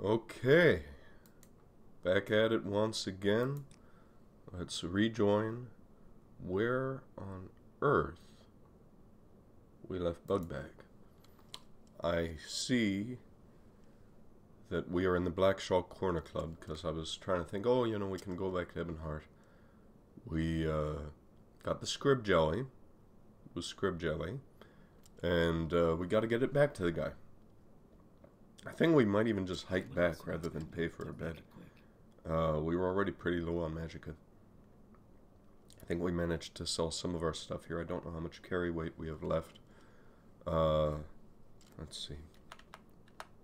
Okay, back at it once again. Let's rejoin. Where on earth we left Bugbag? I see that we are in the Blackshaw Corner Club, because I was trying to think, oh, you know, we can go back to Ebonheart. We got the Scrib Jelly. It was Scrib Jelly. And we got to get it back to the guy. I think we might even just hike back rather than pay for a bed. We were already pretty low on magicka. I think we managed to sell some of our stuff here. I don't know how much carry weight we have left. Let's see.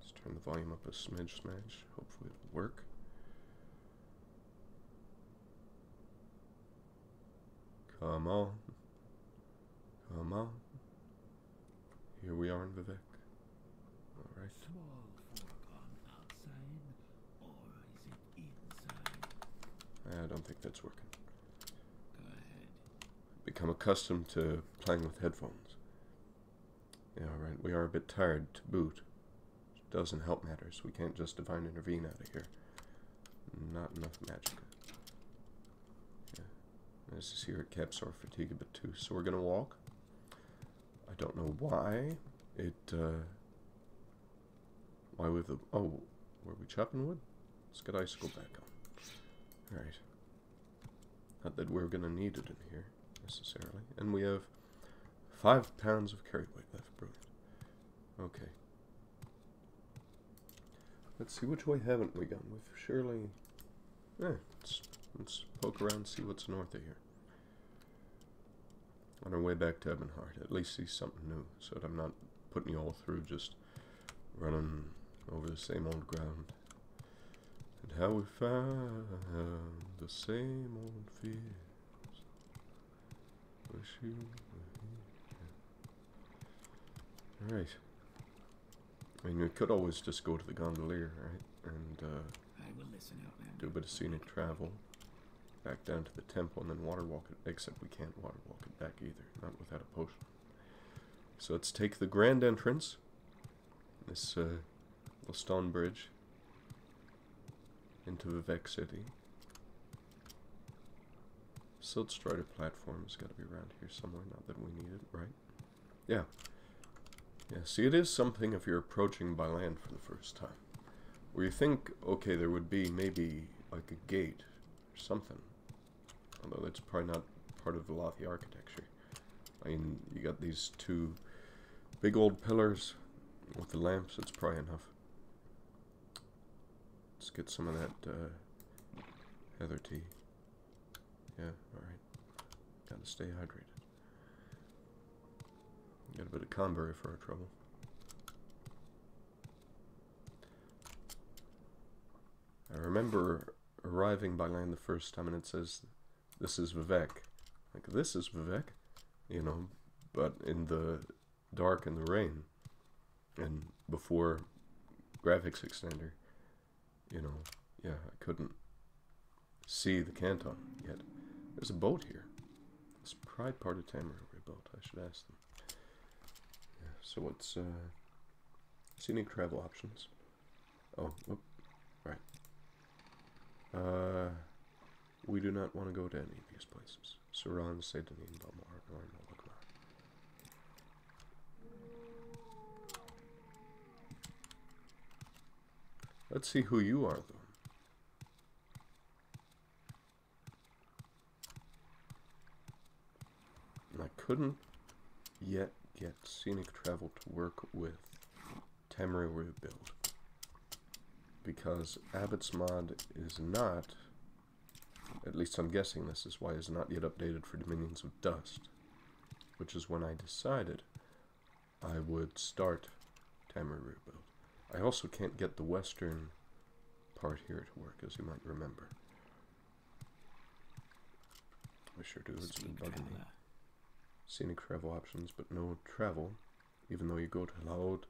Let's turn the volume up a smidge. Hopefully it'll work. Come on. Come on. Here we are in Vivek. Alright. I don't think that's working. Go ahead. Become accustomed to playing with headphones. Yeah, alright. We are a bit tired to boot. It doesn't help matters. We can't just divine intervene out of here. Not enough magic. Yeah. This is here at caps our fatigue a bit too. So we're gonna walk. I don't know why it why with the were we chopping wood? Let's get icicle back on. Alright. Not that we're gonna need it in here necessarily. And we have 5 pounds of carry weight left. Brilliant. Okay. Let's see, which way haven't we gone? We've surely let's poke around and see what's north of here. On our way back to Ebonheart, at least see something new, so that I'm not putting you all through just running over the same old ground. And how we found the same old fields. Wish you were here. Alright. I mean, we could always just go to the Gondolier, right? And I will listen out, man. do a bit of scenic travel. Back down to the temple and then water walk it, except we can't water walk it back either, not without a potion. So let's take the grand entrance, this little stone bridge, into Vivek City. Silt Strider platform has got to be around here somewhere, not that we need it, right? Yeah. Yeah, see, it is something if you're approaching by land for the first time, where you think, okay, there would be maybe like a gate or something. Although that's probably not part of the Lothi architecture. I mean, you got these 2 big old pillars with the lamps. It's probably enough. Let's get some of that heather tea. Yeah, alright. Gotta stay hydrated. Got a bit of conberry for our trouble. I remember arriving by land the first time and it says, this is Vivek. Like, this is Vivek, you know, but in the dark and the rain, and before graphics extender, you know, yeah, I couldn't see the canton yet. There's a boat here. It's probably part of Tamriel Rebuilt. I should ask them. Yeah, so what's, scenic travel options? Oh, whoop, right. We do not want to go to any of these places. Suran, Sedanin, Balmar, or Molokma. Let's see who you are, though. And I couldn't yet get scenic travel to work with Tamriel Rebuilt, because Abot's mod is not, at least I'm guessing this is why, is not yet updated for Dominions of Dust, which is when I decided I would start Tamriel Rebuilt. I also can't get the western part here to work, as you might remember. I sure do. It's been bugging me. Scenic travel options, but no travel, even though you go to Laud,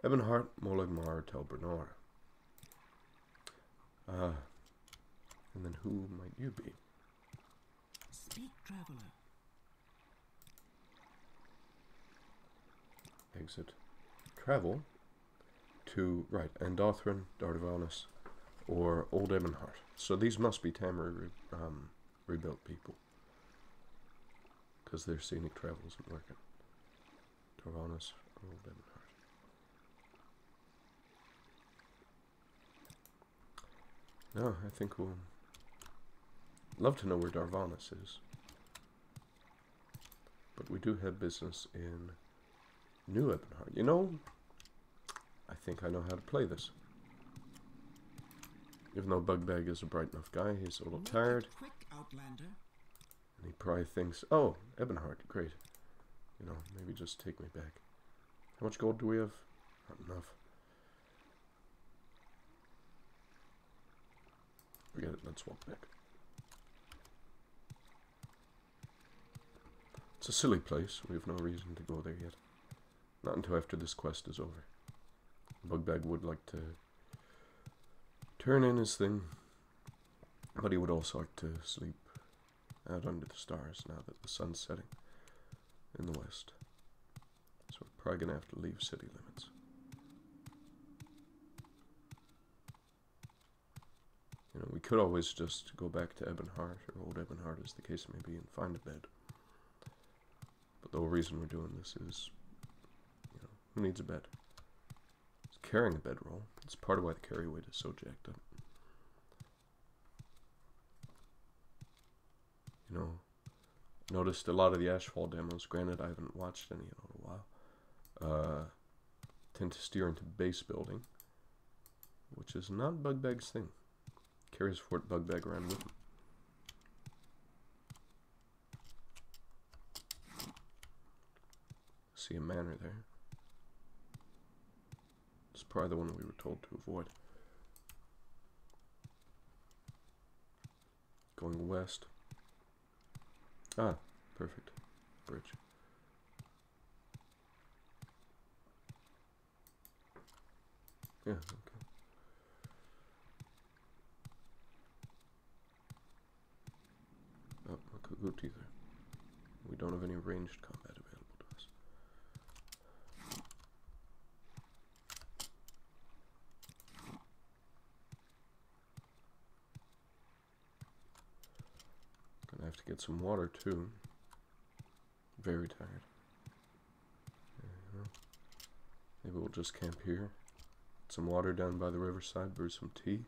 Ebonheart, Molagmar, Telbernor. And then who might you be? Speak, traveler. Exit. Travel. to, right, Andothran, Dardavanus, or Old Ebonheart. So these must be Tamriel Rebuilt people. Because their scenic travel isn't working. Dardavanus or Old Ebonheart. No, I think we'll... Love to know where Dardavanus is. But we do have business in New Ebonheart. You know, I think I know how to play this. Even though Bugbag is a bright enough guy, he's a little tired. Quick, Outlander. And he probably thinks, oh, Ebonheart, great. You know, maybe just take me back. How much gold do we have? Not enough. Forget it, let's walk back. It's a silly place. We have no reason to go there yet. Not until after this quest is over. Bugbag would like to turn in his thing, but he would also like to sleep out under the stars now that the sun's setting in the west. So we're probably going to have to leave city limits. You know, we could always just go back to Ebonheart, or Old Ebonheart as the case may be, and find a bed. But the whole reason we're doing this is, you know, who needs a bed? It's carrying a bedroll. It's part of why the carry weight is so jacked up. You know, noticed a lot of the Ashfall demos, granted I haven't watched any in a while, tend to steer into base building, which is not Bugbag's thing. Carries Fort Bugbag around with him. See a manor there. It's probably the one we were told to avoid. Going west. Ah, perfect. Bridge. Yeah, okay. Oh, a Kaguti there. We don't have any ranged combat available to us. Gonna have to get some water too. Very tired. Maybe we'll just camp here. Get some water down by the riverside, brew some tea.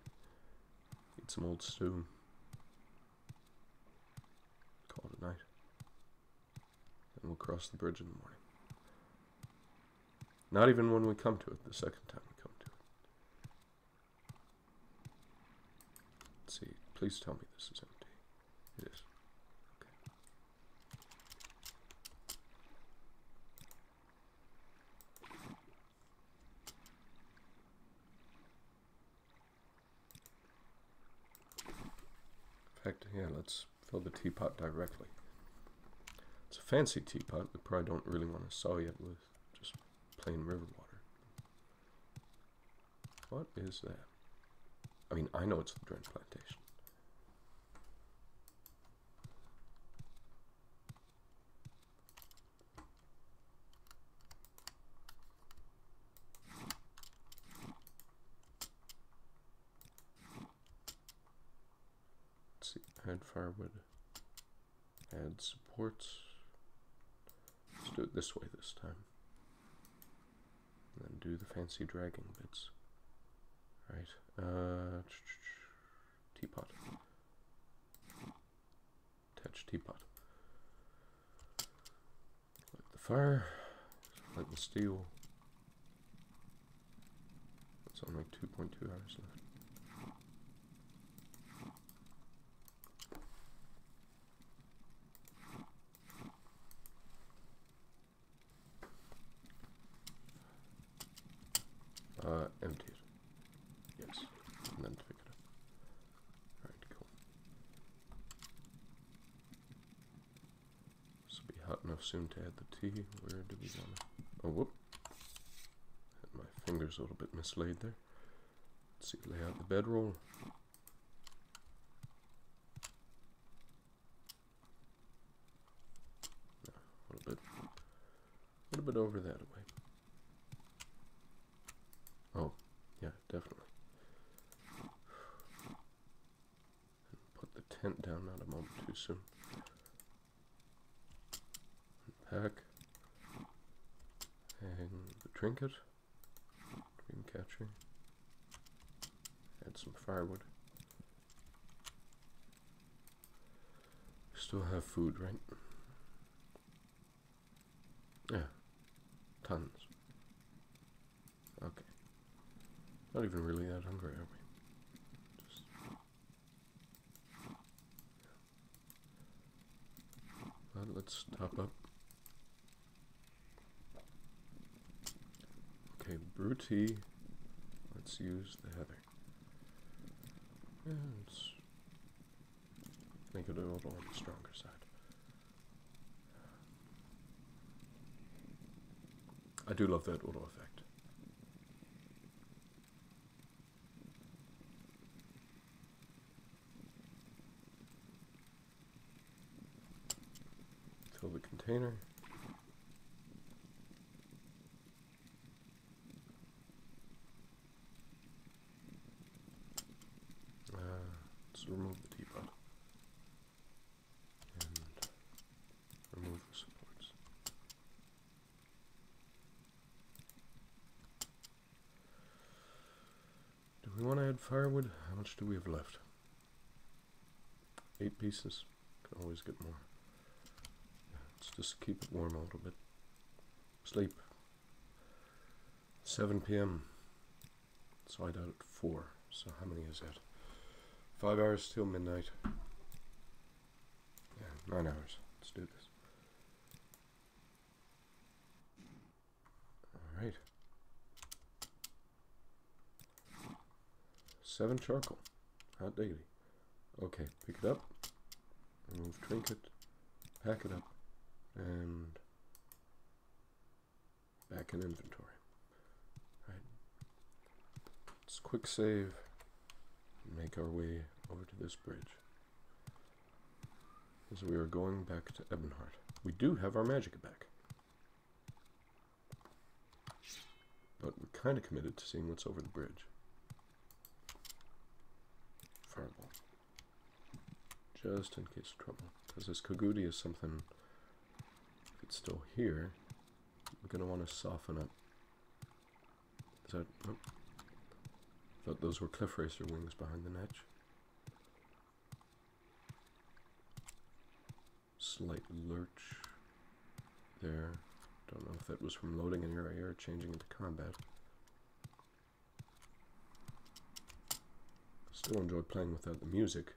Eat some old stew. Call it a night. Then we'll cross the bridge in the morning. Not even when we come to it, the second time we come to it. Let's see. Please tell me this is empty. It is. In fact, yeah, let's fill the teapot directly. It's a fancy teapot. We probably don't really want to soil it with just plain river water. What is that? I mean, I know it's the Drench Plantation. Add firewood. Add supports. Let's do it this way this time. And then do the fancy dragging bits. Right. Teapot. Attach teapot. Light the fire. Light the steel. It's on like 2.2 hours left. Empty it. Yes. And then pick it up. Alright, cool. This will be hot enough soon to add the tea. Where do we want to... Oh, whoop. Had my fingers a little bit mislaid there. Let's see, lay out the bedroll. No, a little bit over that way. Oh, definitely. Put the tent down not a moment too soon. Pack. And the trinket. Dream catcher. Add some firewood. Still have food, right? Yeah. Tons. Okay. Not even really that hungry, are we? Just... Well, let's top up. Okay, brew tea. Let's use the heather. Yeah, let's make it a little on the stronger side. I do love that auto effect. Fill the container. Let's remove the teapot. And remove the supports. Do we want to add firewood? How much do we have left? 8 pieces. Can always get more. Let's just keep it warm a little bit. Sleep. 7 p.m. So I died at 4. So how many is that? 5 hours till midnight. Yeah, 9 hours. Let's do this. Alright. 7 charcoal. Hot diggity. Okay, pick it up. Remove trinket. Pack it up. And back in inventory. Alright. Let's quick save. Make our way over to this bridge. As we are going back to Ebonheart. We do have our magic back. But we're kind of committed to seeing what's over the bridge. Fireball. Just in case of trouble. Because this Kogudi is something, if it's still here, we're going to want to soften up. Is that... Nope. Thought those were cliff racer wings behind the netch. Slight lurch there. Don't know if that was from loading an area or changing into combat. Still enjoy playing without the music.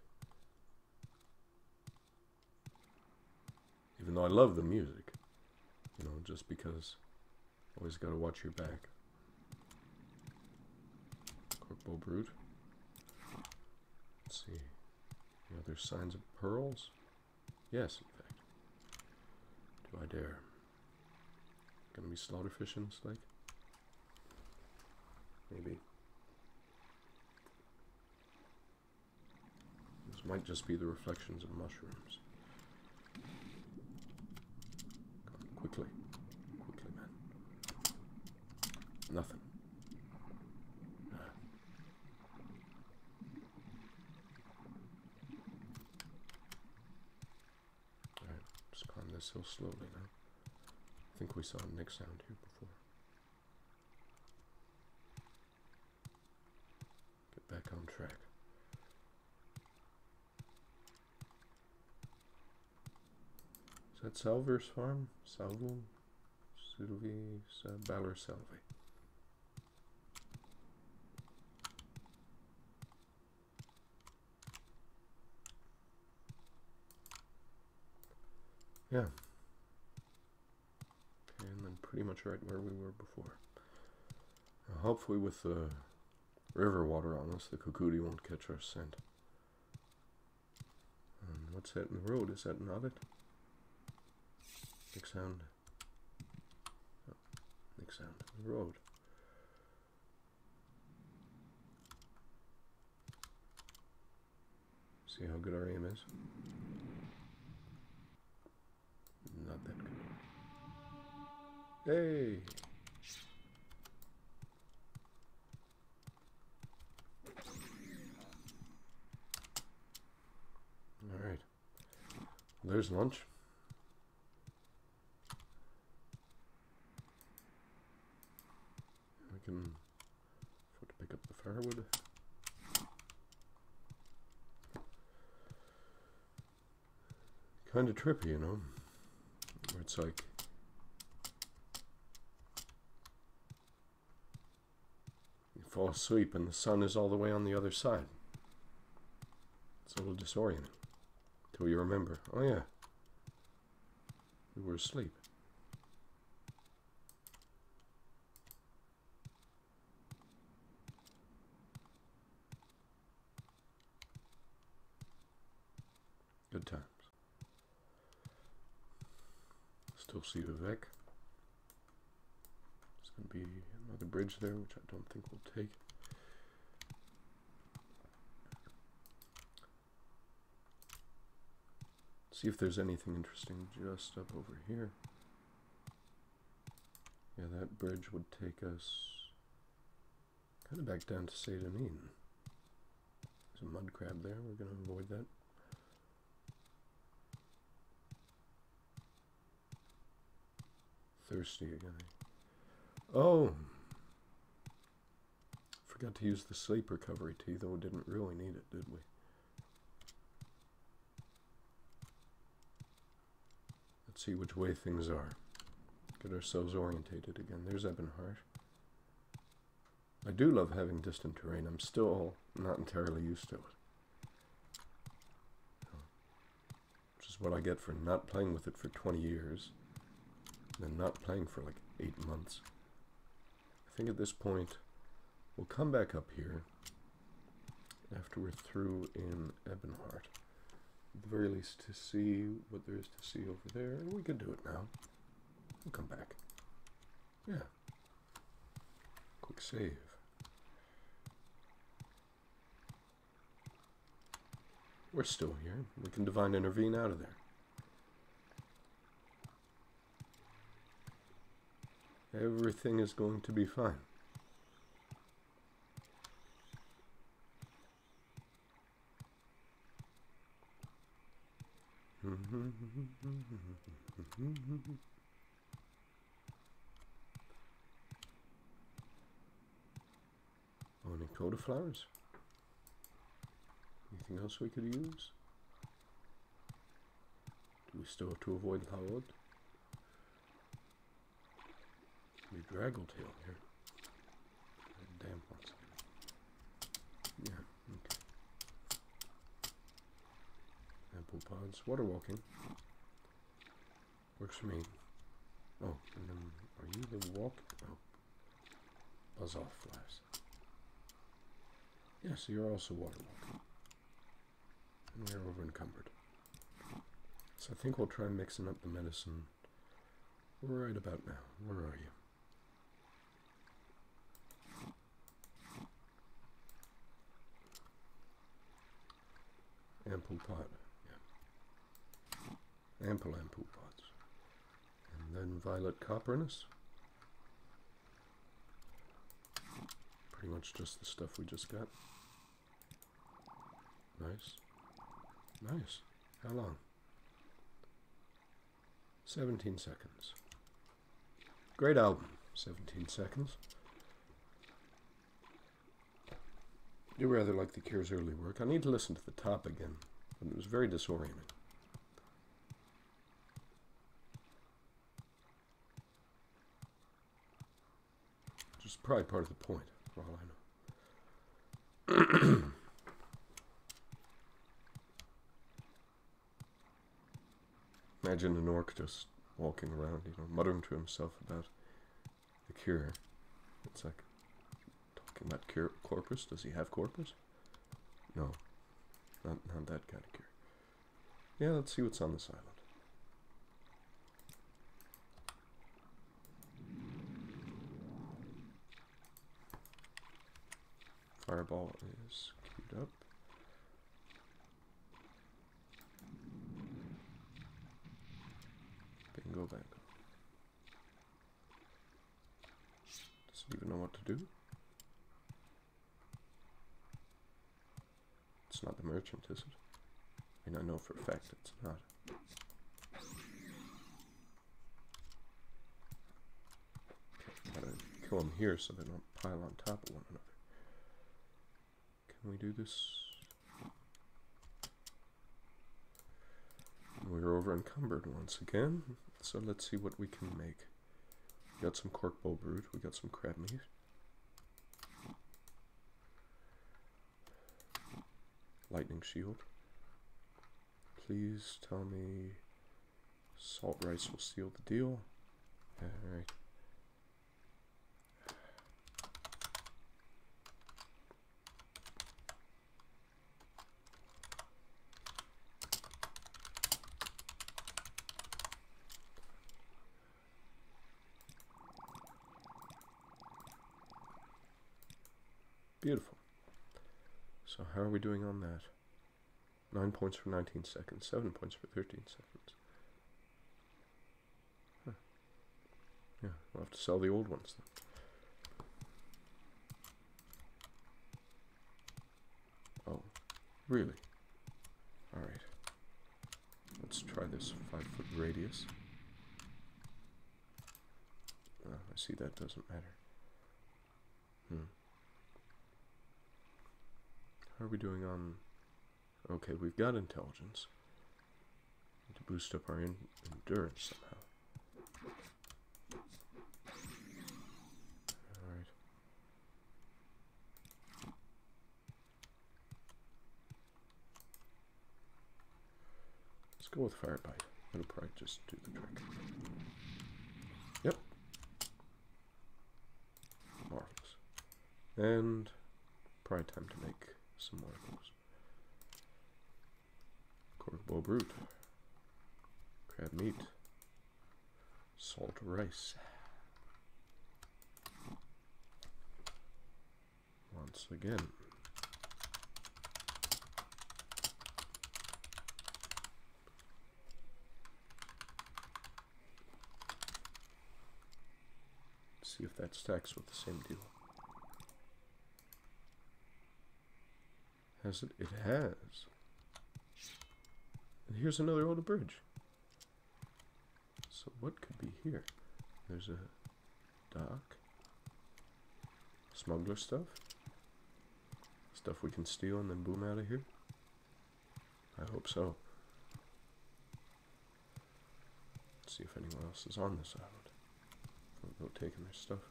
Even though I love the music. You know, just because always gotta watch your back. Corpo Brute. Let's see. Any other signs of pearls? Yes, in fact. Do I dare? Gonna be slaughterfish in this lake? Maybe. This might just be the reflections of mushrooms. Come on, quickly. Quickly, man. Nothing. Alright, just climb this hill slowly now. I think we saw a Nick sound here before. Get back on track. Is that Salver's farm? Salvo? Sylvie? Balor Salve. Yeah. Okay, and then pretty much right where we were before. Now hopefully with the river water on us, the Kukudi won't catch our scent. And what's that in the road? Is that an Abot? Nick sound. Oh, Nick sound. The road. See how good our aim is? Not that good. Hey! there's lunch. We can afford to pick up the firewood. Kind of trippy, you know, where it's like you fall asleep and the sun is all the way on the other side. It's a little disorienting till you remember, oh yeah, we were asleep. Good times. Still see Vivek. There's going to be another bridge there, which I don't think we'll take. See if there's anything interesting just up over here. Yeah, that bridge would take us kind of back down to Sadanin. There's a mud crab there. We're going to avoid that. Thirsty again. Oh! Forgot to use the sleep recovery tea, though we didn't really need it, did we? Let's see which way things are. Get ourselves orientated again. There's Ebonheart. I do love having distant terrain. I'm still not entirely used to it. Which is what I get for not playing with it for 20 years. And not playing for like 8 months. I think at this point we'll come back up here after we're through in Ebonheart. At the very least to see what there is to see over there. We could do it now. We'll come back. Yeah. Quick save. We're still here. We can divine intervene out of there. Everything is going to be fine. Oh, any coda flowers? Anything else we could use? Do we still have to avoid Howard? We Draggletail here. Damn once. Yeah, okay. Ample pods. Water walking. Works for me. Oh, and then are you the walk? Oh. Buzz off flies. Yeah, so you're also water walking. And we're over encumbered. So I think we'll try mixing up the medicine right about now. Where are you? Ample pot, yeah. Ample pots. And then violet copperness. Pretty much just the stuff we just got. Nice. Nice. How long? 17 seconds. Great album. 17 seconds. I do rather like the Cure's early work. I need to listen to the top again, but it was very disorienting. Which is probably part of the point, for all I know. Imagine an orc just walking around, you know, muttering to himself about the Cure. It's like, talking about corpus. Does he have corpus? No. Not that kind of Cure. Yeah, let's see what's on this island. Fireball is queued up. Bingo bango. Doesn't even know what to do. It's not the merchant, is it? I mean, I know for a fact it's not. kill them here so they don't pile on top of one another. Can we do this? We're over encumbered once again, so let's see what we can make. We got some cork bowl brood, we got some crab meat. Lightning shield. Please tell me salt rice will seal the deal. Alright. Beautiful. So how are we doing on that? 9 points for 19 seconds, 7 points for 13 seconds. Huh. Yeah, we'll have to sell the old ones then. Oh, really? Alright. Let's try this 5-foot radius. I see that doesn't matter. How are we doing on... Okay, we've got intelligence. Need to boost up our endurance somehow. Alright. Let's go with Fire Bite. It'll probably just do the trick. Yep. Marvelous. And probably time to make some more of those. Corkbow brute. Crab meat. Salt rice. Once again. See if that stacks with the same deal. Has it? It has. And here's another old bridge. So what could be here? There's a dock. Smuggler stuff. Stuff we can steal and then boom out of here. I hope so. Let's see if anyone else is on this island. We'll go taking their stuff.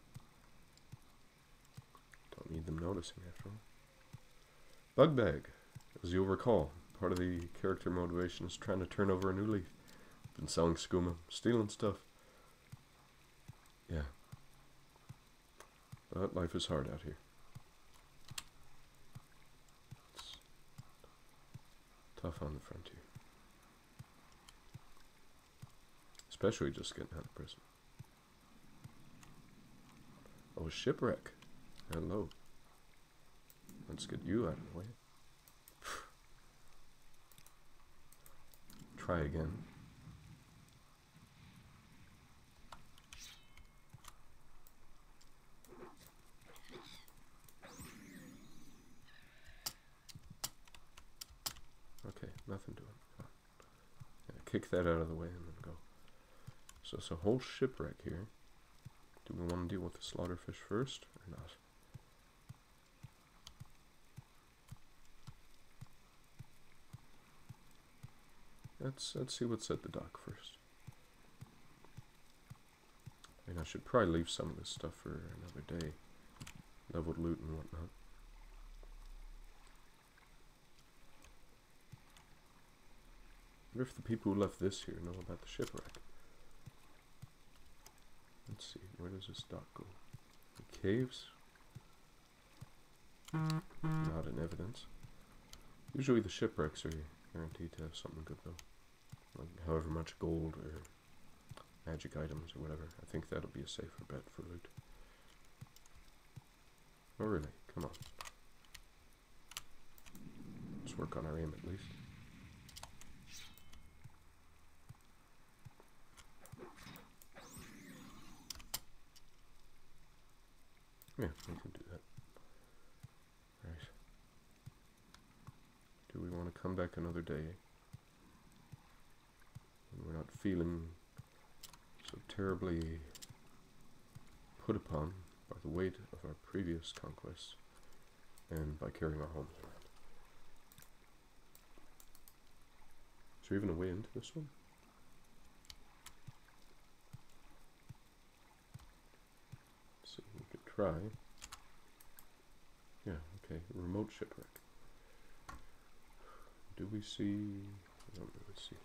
Don't need them noticing after all. Bugbag, as you'll recall, part of the character motivation is trying to turn over a new leaf. Been selling skooma, stealing stuff. Yeah. But life is hard out here. It's tough on the frontier. Especially just getting out of prison. Oh, a shipwreck. Hello. Let's get you out of the way. Try again. Okay, nothing doing. Yeah, kick that out of the way and then go. So it's a whole shipwreck here. Do we want to deal with the slaughterfish first or not? Let's see what's at the dock first. I mean, I should probably leave some of this stuff for another day. Leveled loot and whatnot. I wonder if the people who left this here know about the shipwreck. Let's see, where does this dock go? The caves? Not in evidence. Usually the shipwrecks are guaranteed to have something good though. Like however much gold or magic items or whatever. I think that'll be a safer bet for loot. Oh really? Come on. Let's work on our aim at least. Yeah, we can do that. Right. Do we want to come back another day? When we're not feeling so terribly put upon by the weight of our previous conquests and by carrying our homes around. Is there even a way into this one? Let's see, we could try. Yeah, okay, remote shipwreck. Do we see... I don't really see.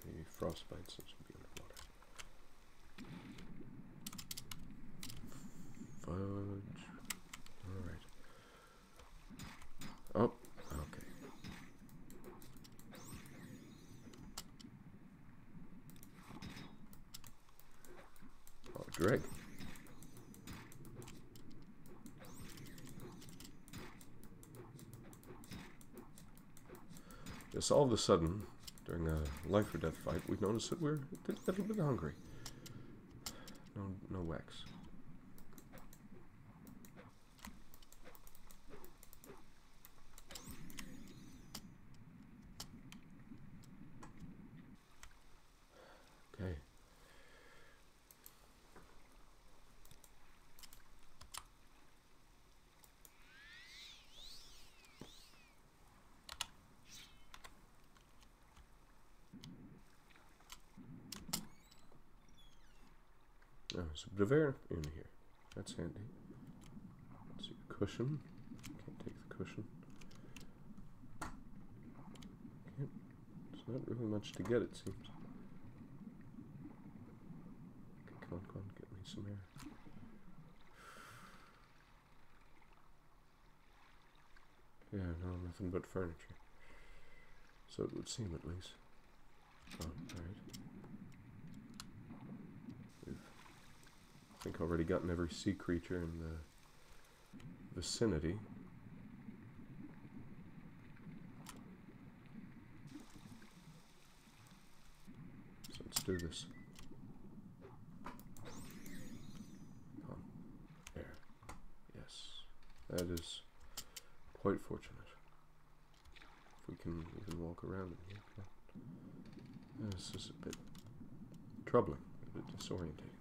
Maybe frostbite since we'll be underwater. Fudge. Alright. Oh, okay. Oh, Greg. Yes, all of a sudden, during a life or death fight, we've noticed that we're a little bit hungry. No wax. Okay. Oh, there's a bit of air in here. That's handy. Let's see, cushion. Can't take the cushion. Can't. There's not really much to get, it seems. Okay, come on, get me some air. Yeah, no, nothing but furniture. So it would seem, at least. Oh, alright. I think already gotten every sea creature in the vicinity. So let's do this. Oh, there. Yes. That is quite fortunate. If we can even walk around in here. This is a bit troubling, a bit disorientating.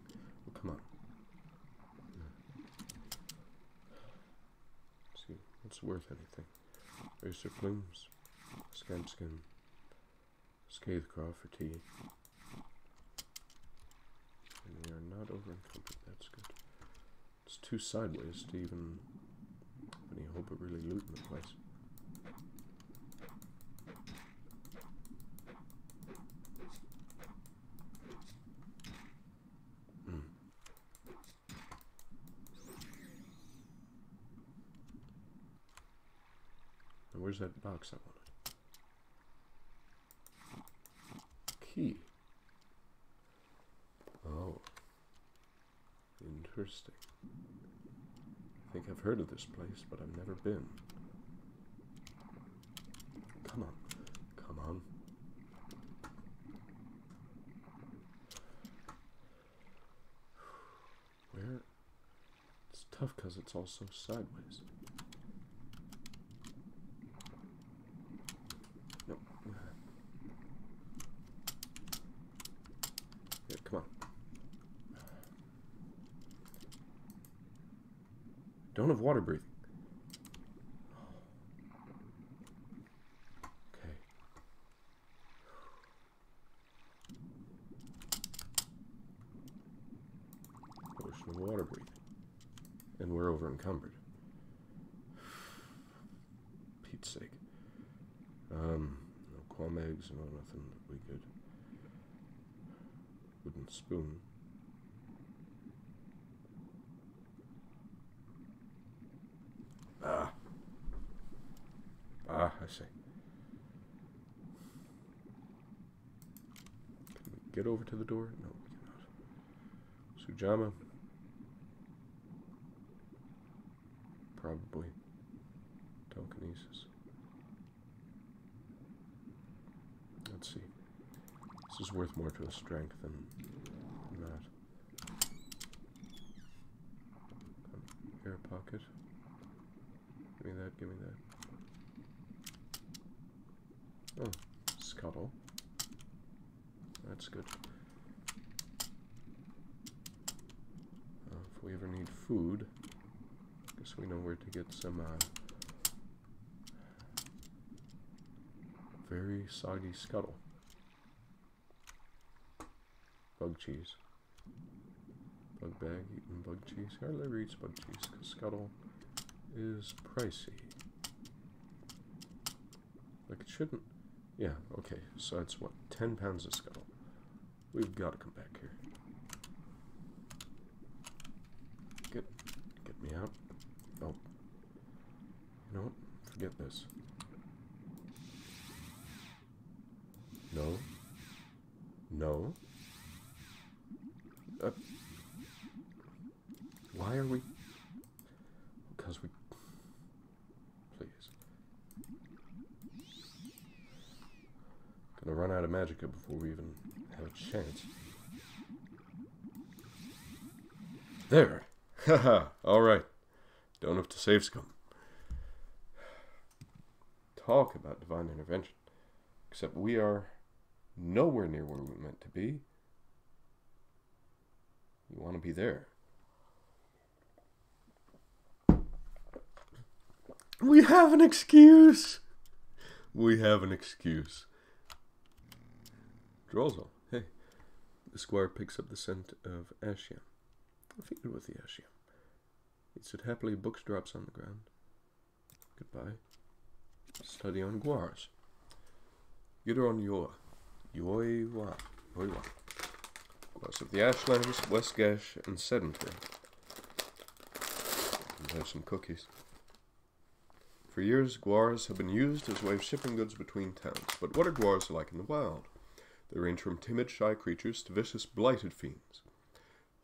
Well, come on. What's worth anything? Racer plumes, scamp skin, scathe claw for tea. And we are not over encumbered, that's good. It's too sideways to even have any hope of really looting the place. Where's that box I wanted? Key. Oh. Interesting. I think I've heard of this place, but I've never been. Come on. Come on. Where? It's tough because it's also sideways. Don't have water breathing. Okay. Potion of water breathing. And we're over encumbered. Pete's sake. No qualm eggs, no nothing that we could. Wooden spoon. I see. Can we get over to the door? No, we cannot. Sujama? Probably. Telekinesis. Let's see. This is worth more to a strength than that. Air pocket. Give me that, give me that. Oh, scuttle. That's good. food. Guess we know where to get some very soggy scuttle. Bug cheese. Bug bag, eating bug cheese. Hardly ever eats bug cheese because scuttle is pricey. Like it shouldn't. Yeah, okay, so it's what, 10 pounds of scuttle. We've got to come back here. Get me out. Oh. You know what? Forget this. No. No. Why are we... Because we... Please. Gonna run out of magicka before we even have a chance. There! Haha! Alright. Don't have to save scum. Talk about divine intervention. Except we are nowhere near where we're meant to be. You want to be there. We have an excuse! We have an excuse. Durzog, hey. The squire picks up the scent of ashiam. Feed it with the ashiam. Eats it happily, books drops on the ground. Goodbye. Study on Guars. Gider on Yoa. Yoiwa. Yoiwa. Guars of the Ashlands, Westgash, and Sedentary. And have some cookies. For years, Guars have been used as a way of shipping goods between towns. But what are Guars like in the wild? They range from timid, shy creatures to vicious, blighted fiends.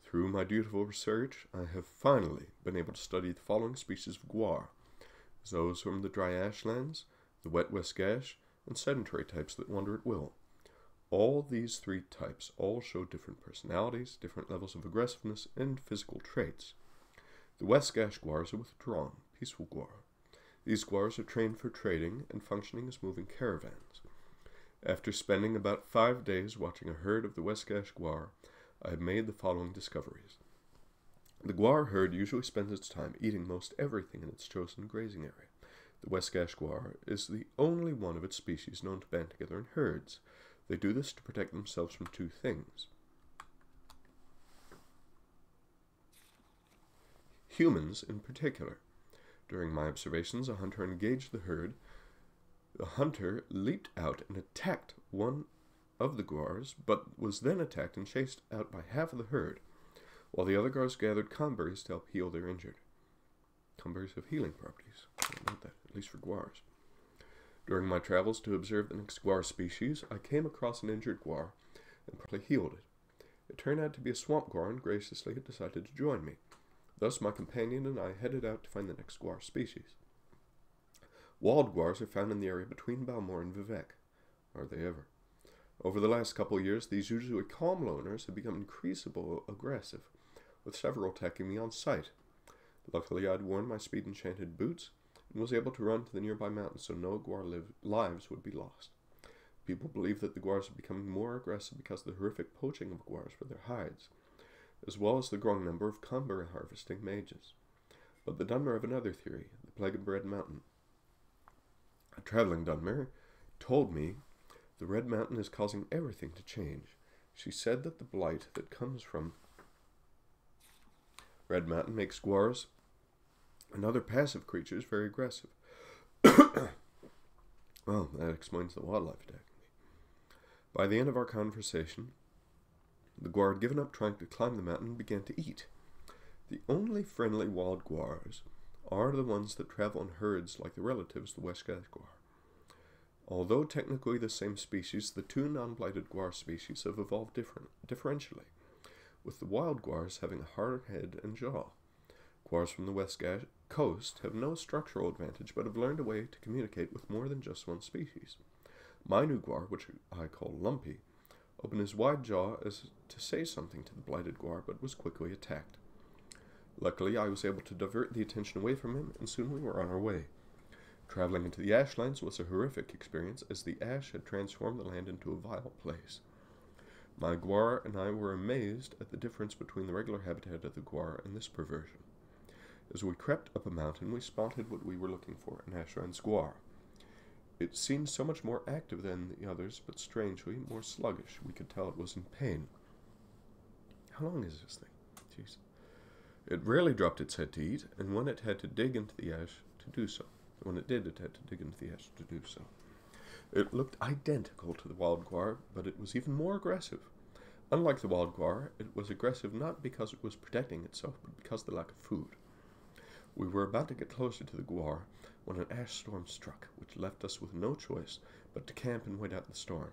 Through my dutiful research, I have finally been able to study the following species of Guar. Those from the dry ashlands, the wet Westgash, and sedentary types that wander at will. All these three types all show different personalities, different levels of aggressiveness, and physical traits. The Westgash Guars are withdrawn, peaceful Guar. These Guars are trained for trading and functioning as moving caravans. After spending about 5 days watching a herd of the Westgash Guar, I have made the following discoveries. The Guar herd usually spends its time eating most everything in its chosen grazing area. The Westgash Guar is the only one of its species known to band together in herds. They do this to protect themselves from two things. Humans in particular. During my observations, a hunter engaged the herd. The hunter leaped out and attacked one of the Guars, but was then attacked and chased out by half of the herd, while the other Guars gathered comberries to help heal their injured. Comberries have healing properties. I don't know that, at least for Guars. During my travels to observe the next Guar species, I came across an injured Guar and promptly healed it. It turned out to be a swamp Guar and graciously had decided to join me. Thus, my companion and I headed out to find the next Guar species. Wild Guars are found in the area between Balmor and Vivec. Are they ever? Over the last couple of years, these usually calm loners have become increasingly aggressive, with several attacking me on sight. Luckily, I'd worn my speed-enchanted boots and was able to run to the nearby mountains so no Guar lives would be lost. People believe that the Guars are becoming more aggressive because of the horrific poaching of Guars for their hides, as well as the growing number of comber harvesting mages. But the Dunmer have another theory, the Plague of Red Mountain. A traveling Dunmer told me the Red Mountain is causing everything to change. She said that the blight that comes from Red Mountain makes Guars and other passive creatures very aggressive. Well, that explains the wildlife attacking me. By the end of our conversation, the Guar had given up trying to climb the mountain and began to eat. The only friendly wild Guars are the ones that travel in herds like the relatives, the Westgash Guar. Although technically the same species, the two non-blighted Guar species have evolved differentially, with the wild Guars having a harder head and jaw. Guars from the Westgash coast have no structural advantage, but have learned a way to communicate with more than just one species. My new Guar, which I call Lumpy, opened his wide jaw as to say something to the blighted Guar, but was quickly attacked. Luckily, I was able to divert the attention away from him, and soon we were on our way. Traveling into the Ashlands was a horrific experience, as the ash had transformed the land into a vile place. My Guar and I were amazed at the difference between the regular habitat of the Guar and this perversion. As we crept up a mountain, we spotted what we were looking for, an Ashran's Guar. It seemed so much more active than the others, but strangely more sluggish. We could tell it was in pain. How long is this thing? Jeez. It rarely dropped its head to eat, and when it had to dig into the ash to do so. When it did, it had to dig into the ash to do so. It looked identical to the wild Guar, but it was even more aggressive. Unlike the wild Guar, it was aggressive not because it was protecting itself, but because of the lack of food. We were about to get closer to the Guar when an ash storm struck, which left us with no choice but to camp and wait out the storm.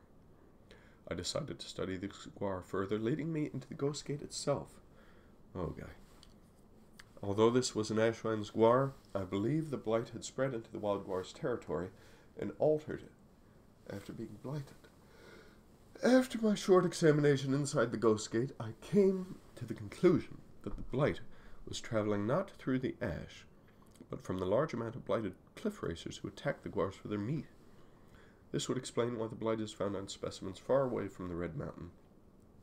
I decided to study the Guar further, leading me into the Ghost Gate itself. Oh, guy. Although this was an Ashran's Guar, I believe the blight had spread into the wild Guar's territory and altered it after being blighted. After my short examination inside the Ghost Gate, I came to the conclusion that the blight was traveling not through the ash, but from the large amount of blighted cliff racers who attacked the Guars for their meat. This would explain why the blight is found on specimens far away from the Red Mountain,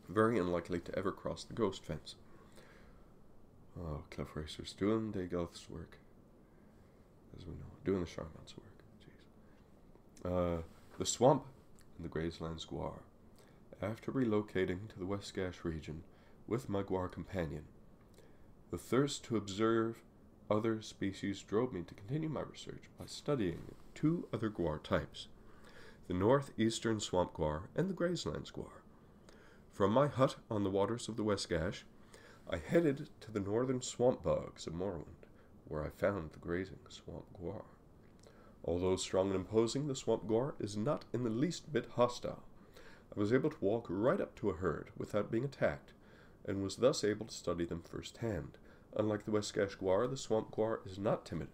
very unlikely to ever cross the Ghost Fence. Oh, cliff racers doing Dagoth's work, as we know, doing the Charmont's work. Jeez. The swamp in the Grazelands Guar. After relocating to the West Gash region with my Guar companion, the thirst to observe other species drove me to continue my research by studying two other Guar types, the northeastern swamp Guar and the Grazelands Guar. From my hut on the waters of the West Gash, I headed to the northern swamp bogs of Morrowind, where I found the grazing swamp Guar. Although strong and imposing, the swamp Guar is not in the least bit hostile. I was able to walk right up to a herd without being attacked, and was thus able to study them firsthand. Unlike the West Gash Guar, the swamp Guar is not timid,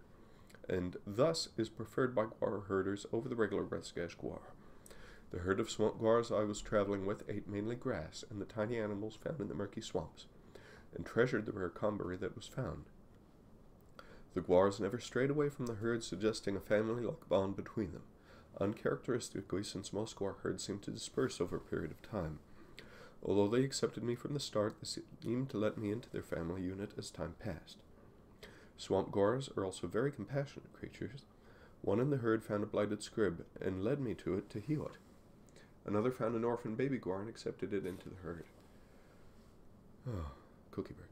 and thus is preferred by Guar herders over the regular West Gash Guar. The herd of swamp Guars I was traveling with ate mainly grass and the tiny animals found in the murky swamps, and treasured the rare comberry that was found. The Guars never strayed away from the herd, suggesting a family-like bond between them, uncharacteristically since most Guar herds seemed to disperse over a period of time. Although they accepted me from the start, they seemed to let me into their family unit as time passed. Swamp Guars are also very compassionate creatures. One in the herd found a blighted scrib and led me to it to heal it. Another found an orphan baby Guar and accepted it into the herd. Oh, cookie break.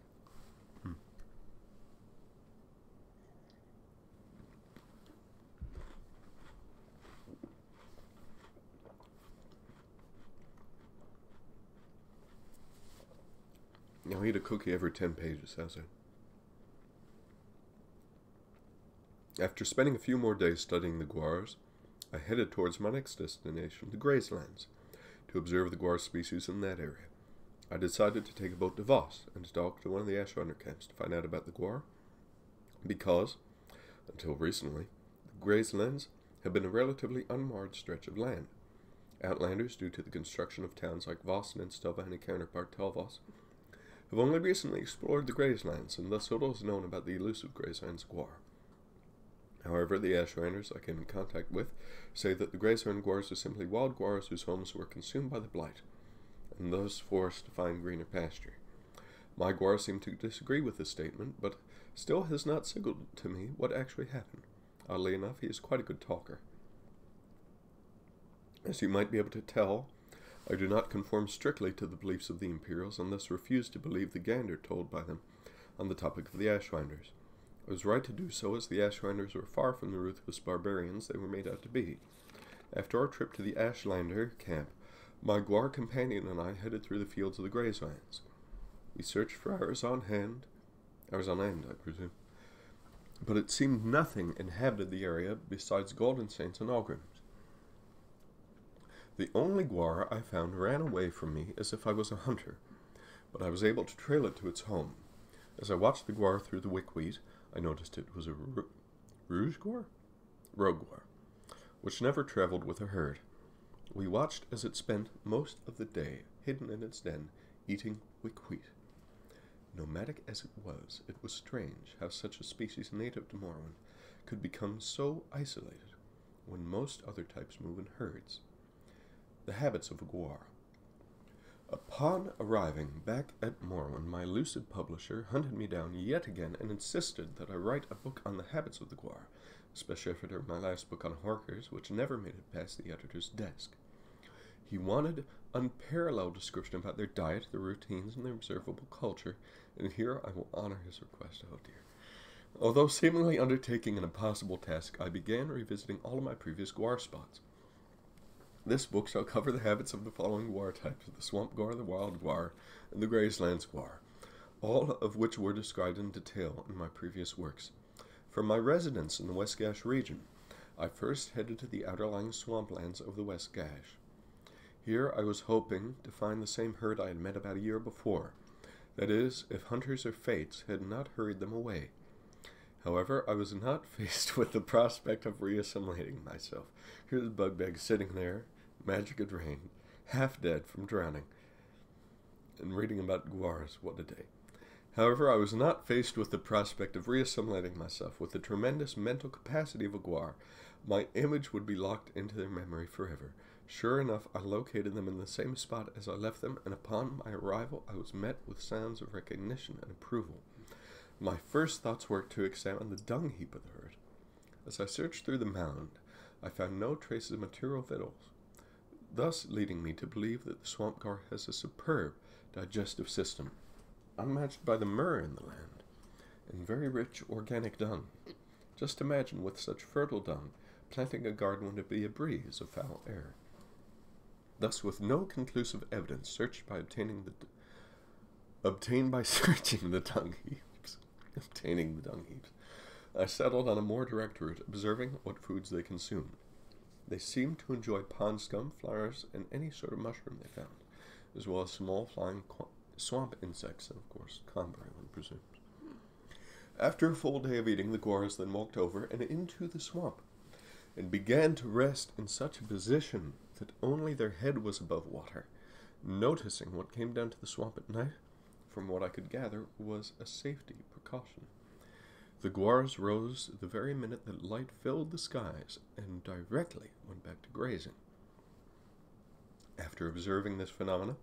I'll eat a cookie every 10 pages, how's it? After spending a few more days studying the Guars, I headed towards my next destination, the Grazelands, to observe the Guar species in that area. I decided to take a boat to Voss and to talk to one of the Ashrinder camps to find out about the Guar, because, until recently, the Grazelands have been a relatively unmarred stretch of land. Outlanders, due to the construction of towns like Voss and its Telvanni counterpart Telvoss, have only recently explored the Grazelands, and thus little is known about the elusive Grazelands Guar. However, the Ashrinders I came in contact with say that the Grazeland Guars are simply wild Guars whose homes were consumed by the blight, and thus forced to find greener pasture. My Guar seemed to disagree with this statement, but still has not signaled to me what actually happened. Oddly enough, he is quite a good talker. As you might be able to tell, I do not conform strictly to the beliefs of the Imperials, and thus refuse to believe the gander told by them on the topic of the Ashrinders. I was right to do so, as the Ashrinders were far from the ruthless barbarians they were made out to be. After our trip to the Ashlander camp, my Guar companion and I headed through the fields of the Grazelands. We searched for hours on end, I presume, but it seemed nothing inhabited the area besides Golden Saints and Algrims. The only Guar I found ran away from me as if I was a hunter, but I was able to trail it to its home. As I watched the Guar through the wickweed, I noticed it was a Rouge Guar? Rogue Guar, which never traveled with a herd. We watched as it spent most of the day hidden in its den, eating wickweed. Nomadic as it was strange how such a species native to Morrowind could become so isolated when most other types move in herds. The habits of a Guar. Upon arriving back at Morrowind, my elusive publisher hunted me down yet again and insisted that I write a book on the habits of the Guar, especially after my last book on Horkers, which never made it past the editor's desk. He wanted unparalleled description about their diet, their routines, and their observable culture, and here I will honor his request. Oh dear. Although seemingly undertaking an impossible task, I began revisiting all of my previous Guar spots. This book shall cover the habits of the following Guar types: the Swamp Guar, the Wild Guar, and the Grazelands Guar, all of which were described in detail in my previous works. From my residence in the West Gash region, I first headed to the outerlying swamplands of the West Gash. Here I was hoping to find the same herd I had met about a year before, that is, if hunters or fates had not hurried them away. However, I was not faced with the prospect of reassimilating myself. Here's Bugbag sitting there, magic had rained, half dead from drowning, and reading about Guars. What a day. However, I was not faced with the prospect of reassimilating myself. With the tremendous mental capacity of a Guar, my image would be locked into their memory forever. Sure enough, I located them in the same spot as I left them, and upon my arrival I was met with sounds of recognition and approval. My first thoughts were to examine the dung heap of the herd. As I searched through the mound, I found no traces of material victuals, thus leading me to believe that the Swamp Guar has a superb digestive system, unmatched by the myrrh in the land, and very rich organic dung. Just imagine, with such fertile dung, planting a garden would be a breeze of foul air. Thus, with no conclusive evidence obtained by searching the dung heaps, I settled on a more direct route, observing what foods they consumed. They seemed to enjoy pond scum, flowers, and any sort of mushroom they found, as well as small flying swamp insects, and of course, combray, one presumes. After a full day of eating, the Guars then walked over and into the swamp, and began to rest in such a position that only their head was above water. Noticing what came down to the swamp at night, from what I could gather, was a safety precaution. The Guars rose the very minute that light filled the skies, and directly went back to grazing. After observing this phenomena,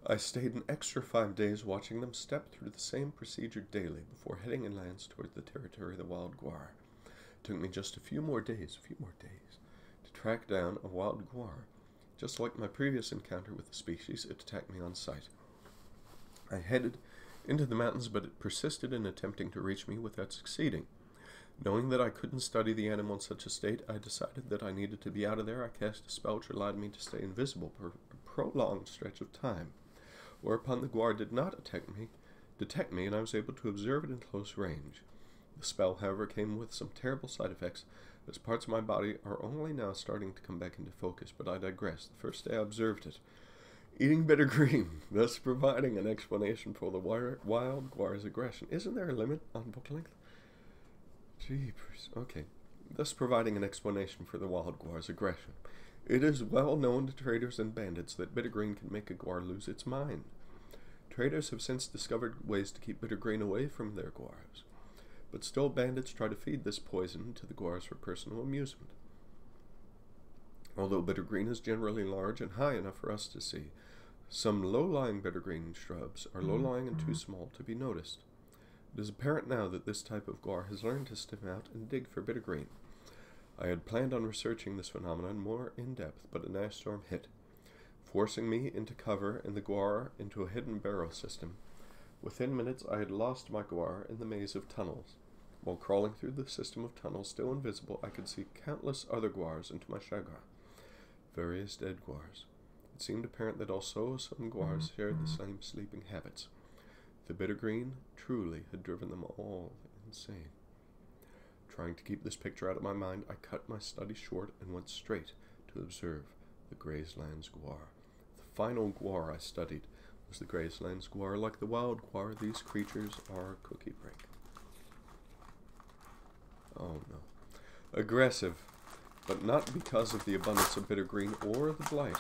I stayed an extra 5 days watching them step through the same procedure daily before heading inlands toward the territory of the Wild Guar. It took me just a few more days, to track down a Wild Guar. Just like my previous encounter with the species, it attacked me on sight. I headed into the mountains, but it persisted in attempting to reach me without succeeding. Knowing that I couldn't study the animal in such a state, I decided that I needed to be out of there. I cast a spell which allowed me to stay invisible for a prolonged stretch of time, whereupon the Guar did not detect me, and I was able to observe it in close range. The spell, however, came with some terrible side effects, as parts of my body are only now starting to come back into focus, but I digress. The first day I observed it, eating bitter green, thus providing an explanation for the Wild Guar's aggression. Isn't there a limit on book length? Jeepers. Okay. Thus providing an explanation for the Wild Guar's aggression. It is well known to traders and bandits that bitter green can make a Guar lose its mind. Traders have since discovered ways to keep bitter green away from their Guars, but still bandits try to feed this poison to the Guars for personal amusement. Although bitter green is generally large and high enough for us to see, some low-lying bitter green shrubs are low-lying and too small to be noticed. It is apparent now that this type of Guar has learned to stem out and dig for bitter green. I had planned on researching this phenomenon more in depth, but an ice storm hit, forcing me into cover and the Guar into a hidden barrow system. Within minutes I had lost my Guar in the maze of tunnels. While crawling through the system of tunnels, still invisible, I could see countless other Guars into my chagrin. Various dead Guars. It seemed apparent that also some Guars shared the same sleeping habits. The bitter green truly had driven them all insane. Trying to keep this picture out of my mind, I cut my study short and went straight to observe the Grazelands Guar. The final Guar I studied was the Grazelands Guar. Like the Wild Guar, these creatures are a cookie break. Oh no. Aggressive, but not because of the abundance of bitter green or the blight.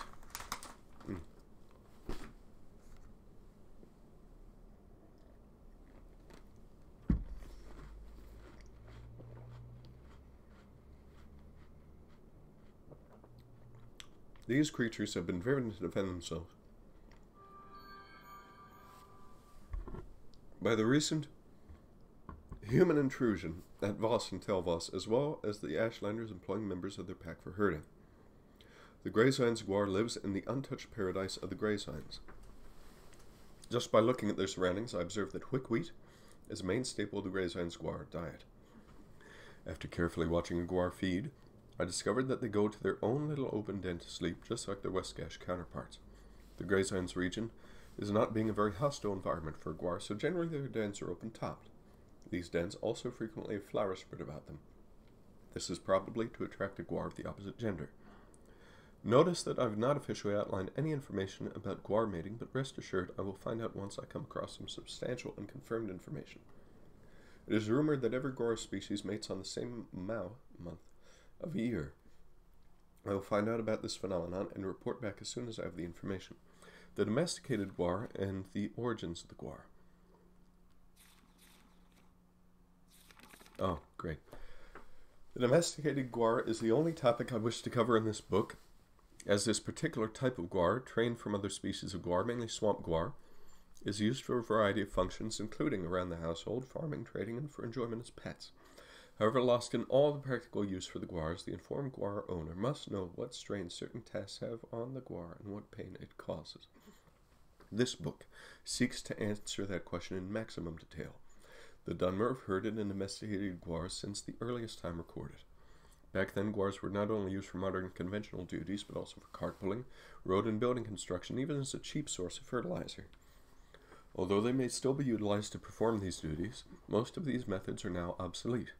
These creatures have been driven to defend themselves by the recent human intrusion at Voss and Telvoss, as well as the Ashlanders employing members of their pack for herding. The Greysigns Guar lives in the untouched paradise of the Greysigns. Just by looking at their surroundings, I observed that wheat is a main staple of the Greysigns Guar diet. After carefully watching a Guar feed, I discovered that they go to their own little open den to sleep, just like their Westgash counterparts. The Greysigns region is not being a very hostile environment for a Guar, so generally their dens are open-topped. These dens also frequently have flowers spread about them. This is probably to attract a Guar of the opposite gender. Notice that I have not officially outlined any information about Guar mating, but rest assured I will find out once I come across some substantial and confirmed information. It is rumored that every Guar species mates on the same month of a year. I will find out about this phenomenon and report back as soon as I have the information. The domesticated Guar and the origins of the Guar. Oh, great. The domesticated Guar is the only topic I wish to cover in this book, as this particular type of Guar, trained from other species of Guar, mainly swamp Guar, is used for a variety of functions, including around the household, farming, trading, and for enjoyment as pets. However, lost in all the practical use for the Guars, the informed Guar owner must know what strain certain tasks have on the Guar and what pain it causes. This book seeks to answer that question in maximum detail. The Dunmer have herded and domesticated Guars since the earliest time recorded. Back then, Guars were not only used for modern conventional duties, but also for cart pulling, road and building construction, even as a cheap source of fertilizer. Although they may still be utilized to perform these duties, most of these methods are now obsolete.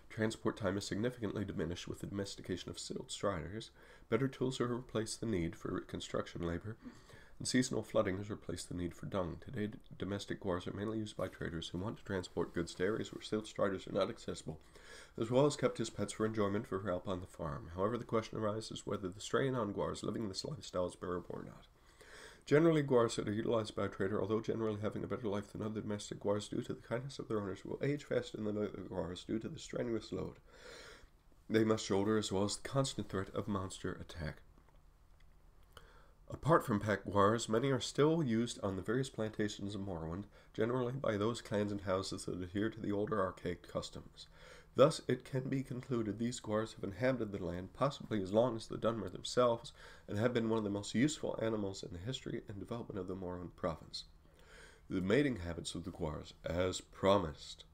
Transport time is significantly diminished with the domestication of Silt striders. Better tools have replaced the need for construction labor, and seasonal flooding has replaced the need for dung. Today, domestic Guars are mainly used by traders who want to transport goods to areas where Silt striders are not accessible, as well as kept as pets for enjoyment for help on the farm. However, the question arises whether the strain on Guars living this lifestyle is bearable or not. Generally, Guars that are utilized by a trader, although generally having a better life than other domestic Guars due to the kindness of their owners, will age faster than other Guars due to the strenuous load they must shoulder, as well as the constant threat of monster attack. Apart from pack Guars, many are still used on the various plantations of Morrowind, generally by those clans and houses that adhere to the older archaic customs. Thus, it can be concluded these Guars have inhabited the land possibly as long as the Dunmer themselves, and have been one of the most useful animals in the history and development of the Morrowind province. The mating habits of the Guars, as promised.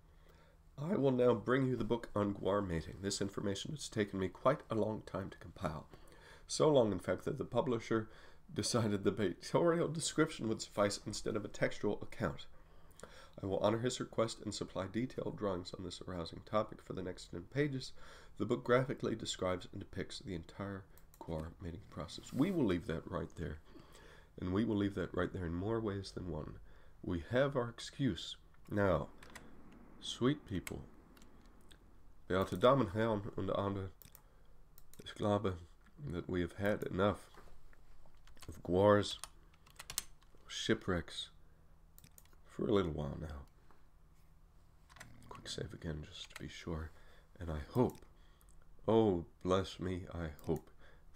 I will now bring you the book on Guar mating. This information has taken me quite a long time to compile. So long, in fact, that the publisher decided the pictorial description would suffice instead of a textual account. I will honor his request and supply detailed drawings on this arousing topic for the next 10 pages. The book graphically describes and depicts the entire Guar mating process. We will leave that right there. And we will leave that right there in more ways than one. We have our excuse. Now, sweet people, verehrte Damen und Herren und andere, ich glaube that we have had enough of Guars, shipwrecks, for a little while now. Quick save again just to be sure. And I hope, oh bless me, I hope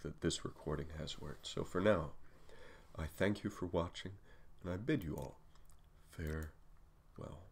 that this recording has worked. So for now, I thank you for watching, and I bid you all farewell.